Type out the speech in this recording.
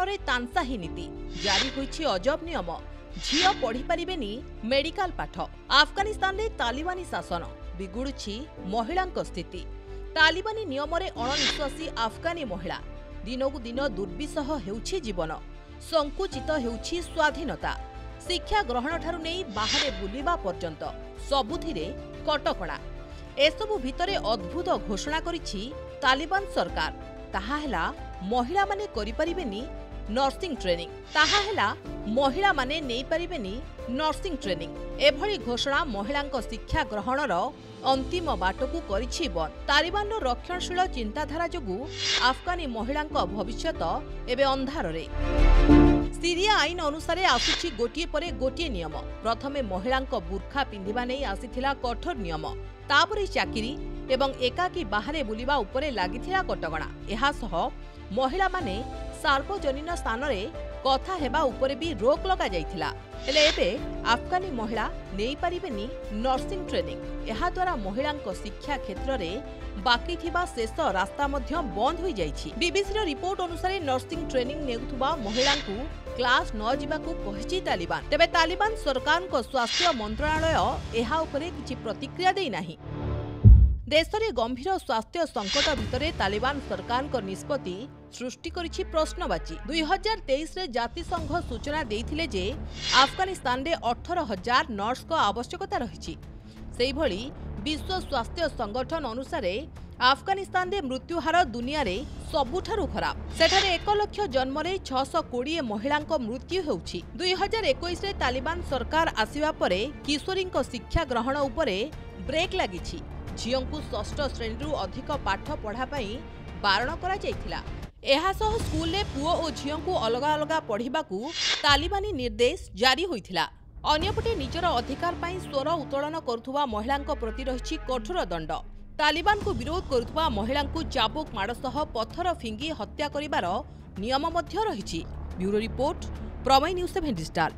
में तानसाही नीति जारी होईछि अजब नियम झियो पढ़ी पारिबेनी मेडिकल पाठ। अफगानिस्तान रे तालिबानी शासन बिगुड़ुछि महिलांक स्थिति। तालिबानी नियम रे अणनिश्वासी अफगानी महिला दिनकु दिन दुर्विसह हेउछि जीवन, संकुचित हेउछि स्वाधीनता। शिक्षा ग्रहण ठारू नहीं बाहरे बुलिबा पर्यंत सबुथिरे कटकणा। एसबु भितरे अद्भुत घोषणा करिछि तालिबान सरकार। ताहा हेला महिला माने करि परिबेनी नर्सिंग ट्रेनिंग। ताहा हेला महिला माने नेई परिबेनी नर्सिंग ट्रेनिंग। एभली घोषणा महिलांक शिक्षा ग्रहणर अंतिम बाटकू करिछि बंद। तालिबान रक्षणशील चिंताधारा जोगु अफगानी महिलांक भविष्यत एबे अंधार रे। सीरिया आईन अनुसार आसुछि गोटिए परे गोटिए नियम। प्रथमे महिलांक बुर्खा पिंधिबा नै आसीथिला कठोर नियम, तापरे चाकिरी एवं एकाकी बाहरे बुलिबा उपरे लागिथिला कटकणा। एहा सह महिला माने सार्वजनीन स्थान रे कथा हेबा उपरे भी रोक लगा जाइथिला। हेले एबे अफगानी महिला नेई परिबेनी नर्सिंग ट्रेनिंग। एहा द्वारा महिलांक शिक्षा क्षेत्र रे बाकी थिबा शेष रास्ता मध्य बंद होई जाइछि। बीबीसी रो रिपोर्ट अनुसार नर्सिंग ट्रेनिंग नेउथुबा महिलांकु क्लास न जिबाकू कहिछि तालिबान। तेबे तालिबान सरकार को स्वास्थ्य मंत्रालय एहा उपरे किछि प्रतिक्रिया देई नाही। देश में गंभीर स्वास्थ्य संकट भितर तालिबान सरकार को निष्पत्ति सृष्टि करिछि प्रश्नवाची। 2023 रे जातिसंघ सूचना देइथिले जे अफगानिस्तान रे 18,000 नर्स को आवश्यकता रहिछि। सेहि भली विश्व स्वास्थ्य संगठन अनुसार अफगानिस्तान रे मृत्यु हार दुनिया रे सबुठारु खराब। सेठारे 1 लाख जन्म रे 620 महिलांक मृत्यु हेउछि। 2021 रे तालिबान सरकार आसिबा परे किशोरींक शिक्षा ग्रहण उपरे ब्रेक लागिछि। झियोंकु षष्ठ श्रेणी अधिक पाठ पढ़ा पाई बारण करा जायथिला। एहा सह स्कूल रे पुओ और झियोंकु अलग अलग पढ़िबाकू तालिबानी निर्देश जारी होइथिला। अन्यपटे निजर अधिकार पाई स्वर उत्तोलन करुथुवा महिलांक प्रति रहिछि कठोर दंड। तालिबान को विरोध करुथुवा महिलांकु चाबुक माड़ सह पत्थर फिंगी हत्या करिबार नियम मध्य रहिछि। ब्यूरो रिपोर्ट, प्रमेय न्यूज 7 डिजिटल।